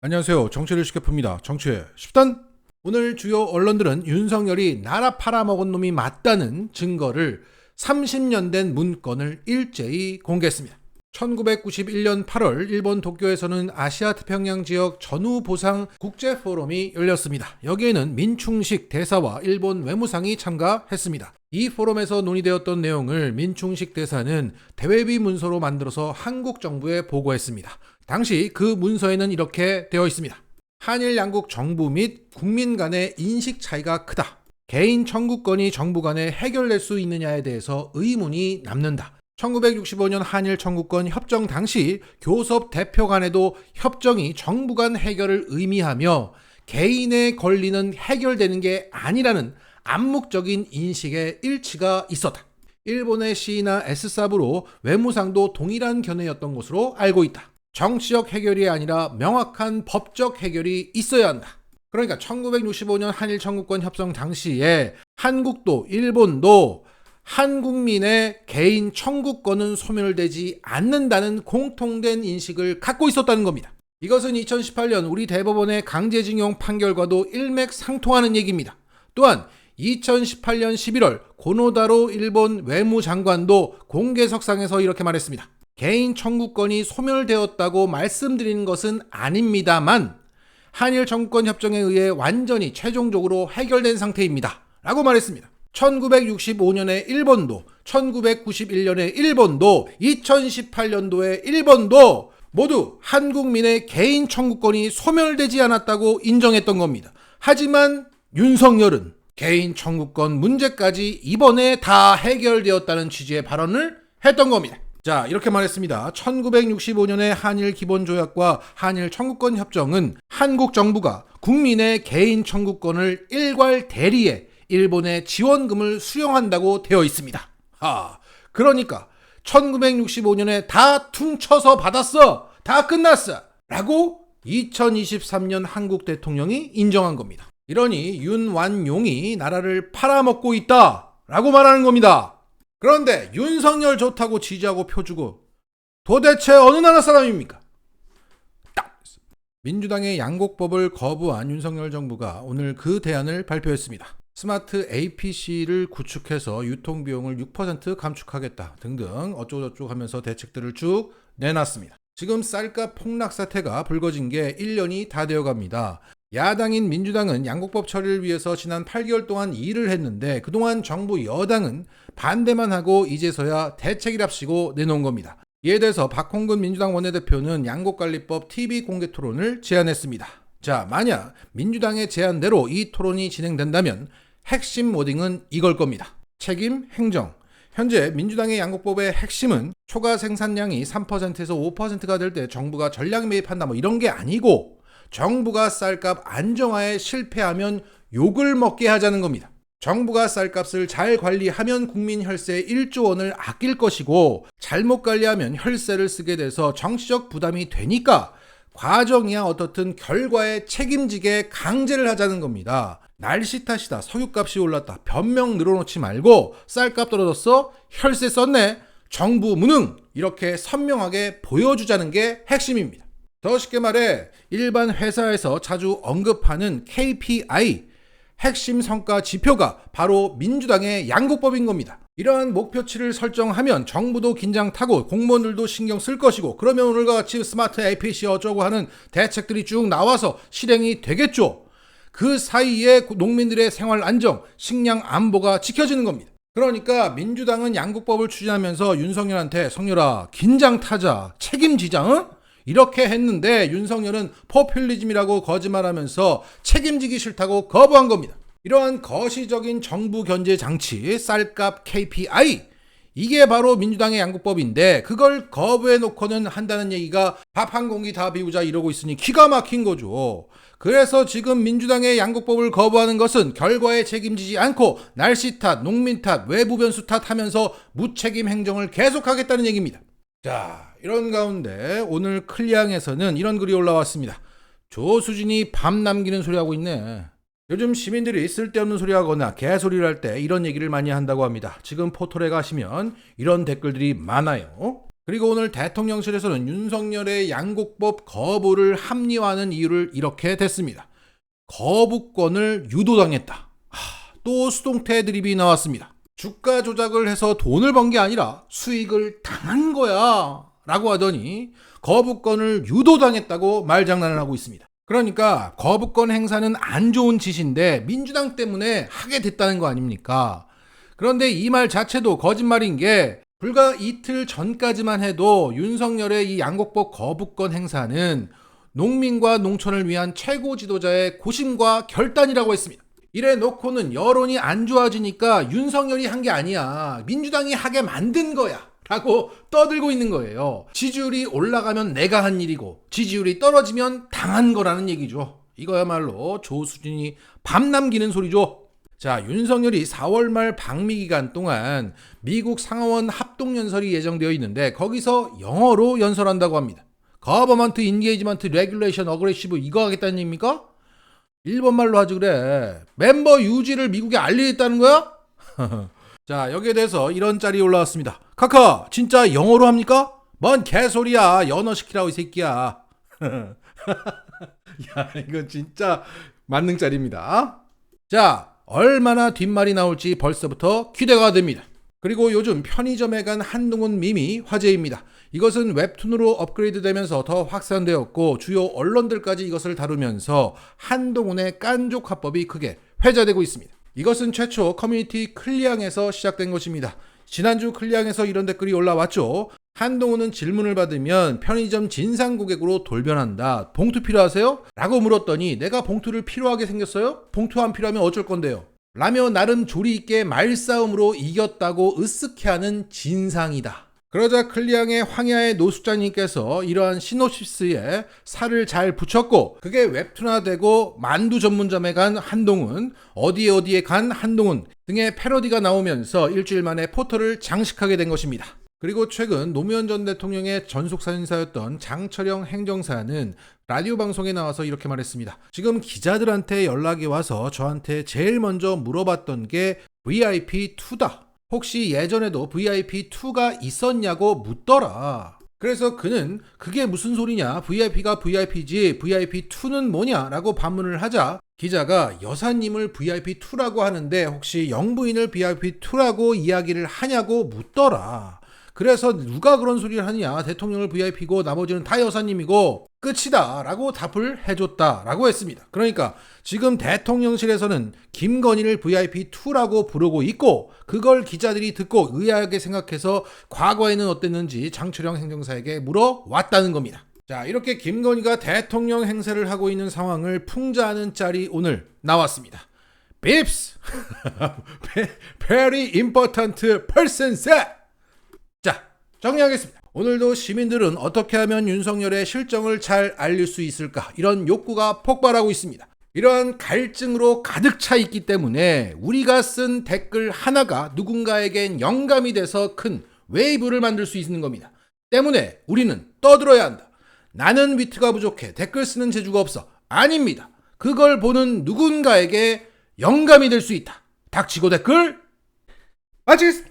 안녕하세요. 정치를 쉽게 풉니다. 정치의 10단. 오늘 주요 언론들은 윤석열이 나라 팔아먹은 놈이 맞다는 증거를 30년 된 문건을 일제히 공개했습니다. 1991년 8월 일본 도쿄에서는 아시아 태평양 지역 전후 보상 국제 포럼이 열렸습니다. 여기에는 민충식 대사와 일본 외무상이 참가했습니다. 이 포럼에서 논의되었던 내용을 민충식 대사는 대외비 문서로 만들어서 한국 정부에 보고했습니다. 당시 그 문서에는 이렇게 되어 있습니다. 한일 양국 정부 및 국민 간의 인식 차이가 크다. 개인 청구권이 정부 간에 해결될 수 있느냐에 대해서 의문이 남는다. 1965년 한일 청구권 협정 당시 교섭 대표 간에도 협정이 정부 간 해결을 의미하며 개인의 권리는 해결되는 게 아니라는 암묵적인 인식의 일치가 있었다. 일본의 C나 S사부로 외무상도 동일한 견해였던 것으로 알고 있다. 정치적 해결이 아니라 명확한 법적 해결이 있어야 한다. 그러니까 1965년 한일 청구권 협정 당시에 한국도 일본도 한국민의 개인 청구권은 소멸되지 않는다는 공통된 인식을 갖고 있었다는 겁니다. 이것은 2018년 우리 대법원의 강제징용 판결과도 일맥상통하는 얘기입니다. 또한 2018년 11월 고노다로 일본 외무장관도 공개석상에서 이렇게 말했습니다. 개인 청구권이 소멸되었다고 말씀드리는 것은 아닙니다만 한일 청구권 협정에 의해 완전히 최종적으로 해결된 상태입니다. 라고 말했습니다. 1965년에 일본도, 1991년에 일본도, 2018년도에 일본도 모두 한국민의 개인 청구권이 소멸되지 않았다고 인정했던 겁니다. 하지만 윤석열은 개인 청구권 문제까지 이번에 다 해결되었다는 취지의 발언을 했던 겁니다. 자, 이렇게 말했습니다. 1965년의 한일 기본조약과 한일 청구권 협정은 한국 정부가 국민의 개인 청구권을 일괄 대리해 일본에 지원금을 수령한다고 되어 있습니다. 그러니까 1965년에 다 퉁쳐서 받았어. 다 끝났어. 라고 2023년 한국 대통령이 인정한 겁니다. 이러니 윤완용이 나라를 팔아먹고 있다. 라고 말하는 겁니다. 그런데 윤석열 좋다고 지지하고 표주고 도대체 어느 나라 사람입니까? 민주당의 양곡법을 거부한 윤석열 정부가 오늘 그 대안을 발표했습니다. 스마트 APC를 구축해서 유통비용을 6% 감축하겠다 등등 어쩌고저쩌고 하면서 대책들을 쭉 내놨습니다. 지금 쌀값 폭락 사태가 불거진 게 1년이 다 되어갑니다. 야당인 민주당은 양곡법 처리를 위해서 지난 8개월 동안 일을 했는데 그동안 정부 여당은 반대만 하고 이제서야 대책이랍시고 내놓은 겁니다. 이에 대해서 박홍근 민주당 원내대표는 양곡관리법 TV 공개 토론을 제안했습니다. 자, 만약 민주당의 제안대로 이 토론이 진행된다면 핵심 워딩은 이걸 겁니다. 책임 행정. 현재 민주당의 양곡법의 핵심은 초과 생산량이 3%에서 5%가 될 때 정부가 전략 매입한다 이런 게 아니고 정부가 쌀값 안정화에 실패하면 욕을 먹게 하자는 겁니다. 정부가 쌀값을 잘 관리하면 국민 혈세 1조 원을 아낄 것이고 잘못 관리하면 혈세를 쓰게 돼서 정치적 부담이 되니까 과정이야 어떻든 결과에 책임지게 강제를 하자는 겁니다. 날씨 탓이다, 석유값이 올랐다, 변명 늘어놓지 말고 쌀값 떨어졌어? 혈세 썼네? 정부 무능! 이렇게 선명하게 보여주자는 게 핵심입니다. 더 쉽게 말해 일반 회사에서 자주 언급하는 KPI, 핵심 성과 지표가 바로 민주당의 양곡법인 겁니다. 이러한 목표치를 설정하면 정부도 긴장 타고 공무원들도 신경 쓸 것이고 그러면 오늘과 같이 스마트 APC 어쩌고 하는 대책들이 쭉 나와서 실행이 되겠죠. 그 사이에 농민들의 생활 안정, 식량 안보가 지켜지는 겁니다. 그러니까 민주당은 양곡법을 추진하면서 윤석열한테 성열아 긴장 타자, 책임지자, 응? 이렇게 했는데 윤석열은 포퓰리즘이라고 거짓말하면서 책임지기 싫다고 거부한 겁니다. 이러한 거시적인 정부 견제 장치, 쌀값 KPI, 이게 바로 민주당의 양곡법인데 그걸 거부해놓고는 한다는 얘기가 밥 한 공기 다 비우자 이러고 있으니 기가 막힌 거죠. 그래서 지금 민주당의 양곡법을 거부하는 것은 결과에 책임지지 않고 날씨 탓, 농민 탓, 외부 변수 탓 하면서 무책임 행정을 계속하겠다는 얘기입니다. 자, 이런 가운데 오늘 클리앙에서는 이런 글이 올라왔습니다. 조수진이 밤 남기는 소리 하고 있네. 요즘 시민들이 쓸데없는 소리 하거나 개소리를 할 때 이런 얘기를 많이 한다고 합니다. 지금 포털에 가시면 이런 댓글들이 많아요. 그리고 오늘 대통령실에서는 윤석열의 양곡법 거부를 합리화하는 이유를 이렇게 댔습니다. 거부권을 유도당했다. 또 수동태 드립이 나왔습니다. 주가 조작을 해서 돈을 번 게 아니라 수익을 당한 거야 라고 하더니 거부권을 유도당했다고 말장난을 하고 있습니다. 그러니까 거부권 행사는 안 좋은 짓인데 민주당 때문에 하게 됐다는 거 아닙니까? 그런데 이 말 자체도 거짓말인 게 불과 이틀 전까지만 해도 윤석열의 이 양곡법 거부권 행사는 농민과 농촌을 위한 최고 지도자의 고심과 결단이라고 했습니다. 이래 놓고는 여론이 안 좋아지니까 윤석열이 한 게 아니야. 민주당이 하게 만든 거야. 라고 떠들고 있는 거예요. 지지율이 올라가면 내가 한 일이고 지지율이 떨어지면 당한 거라는 얘기죠. 이거야말로 조수진이 밤 남기는 소리죠. 자, 윤석열이 4월 말 방미 기간 동안 미국 상하원 합동연설이 예정되어 있는데 거기서 영어로 연설한다고 합니다. Government Engagement Regulation Aggressive 이거 하겠다는 얘기입니까? 일본말로 하지 그래. 멤버 유지를 미국에 알리겠다는 거야? 자, 여기에 대해서 이런 짤이 올라왔습니다. 카카, 진짜 영어로 합니까? 뭔 개소리야. 연어 시키라고 이 새끼야. 야, 이건 진짜 만능 짤입니다. 자, 얼마나 뒷말이 나올지 벌써부터 기대가 됩니다. 그리고 요즘 편의점에 간 한동훈 밈이 화제입니다. 이것은 웹툰으로 업그레이드 되면서 더 확산되었고 주요 언론들까지 이것을 다루면서 한동훈의 깐족 화법이 크게 회자되고 있습니다. 이것은 최초 커뮤니티 클리앙에서 시작된 것입니다. 지난주 클리앙에서 이런 댓글이 올라왔죠. 한동훈은 질문을 받으면 편의점 진상 고객으로 돌변한다. 봉투 필요하세요? 라고 물었더니 내가 봉투를 필요하게 생겼어요? 봉투 안 필요하면 어쩔 건데요? 라며 나름 조리 있게 말싸움으로 이겼다고 으쓱해하는 진상이다. 그러자 클리앙의 황야의 노숙자님께서 이러한 시놉시스에 살을 잘 붙였고 그게 웹툰화되고 만두 전문점에 간 한동훈, 어디에 간 한동훈 등의 패러디가 나오면서 일주일 만에 포털을 장식하게 된 것입니다. 그리고 최근 노무현 전 대통령의 전속사진사였던 장철영 행정사는 라디오 방송에 나와서 이렇게 말했습니다. 지금 기자들한테 연락이 와서 저한테 제일 먼저 물어봤던 게 VIP2다. 혹시 예전에도 VIP2가 있었냐고 묻더라. 그래서 그는 그게 무슨 소리냐? VIP가 VIP지 VIP2는 뭐냐? 라고 반문을 하자 기자가 여사님을 VIP2라고 하는데 혹시 영부인을 VIP2라고 이야기를 하냐고 묻더라. 그래서 누가 그런 소리를 하느냐? 대통령을 VIP고 나머지는 다 여사님이고 끝이다 라고 답을 해줬다 라고 했습니다. 그러니까 지금 대통령실에서는 김건희를 VIP2라고 부르고 있고 그걸 기자들이 듣고 의아하게 생각해서 과거에는 어땠는지 장철영 행정사에게 물어왔다는 겁니다. 자, 이렇게 김건희가 대통령 행세를 하고 있는 상황을 풍자하는 짤이 오늘 나왔습니다. 빕스! Very important person set! 자, 정리하겠습니다. 오늘도 시민들은 어떻게 하면 윤석열의 실정을 잘 알릴 수 있을까? 이런 욕구가 폭발하고 있습니다. 이러한 갈증으로 가득 차 있기 때문에 우리가 쓴 댓글 하나가 누군가에겐 영감이 돼서 큰 웨이브를 만들 수 있는 겁니다. 때문에 우리는 떠들어야 한다. 나는 위트가 부족해. 댓글 쓰는 재주가 없어. 아닙니다. 그걸 보는 누군가에게 영감이 될 수 있다. 닥치고 댓글 마치겠습니다.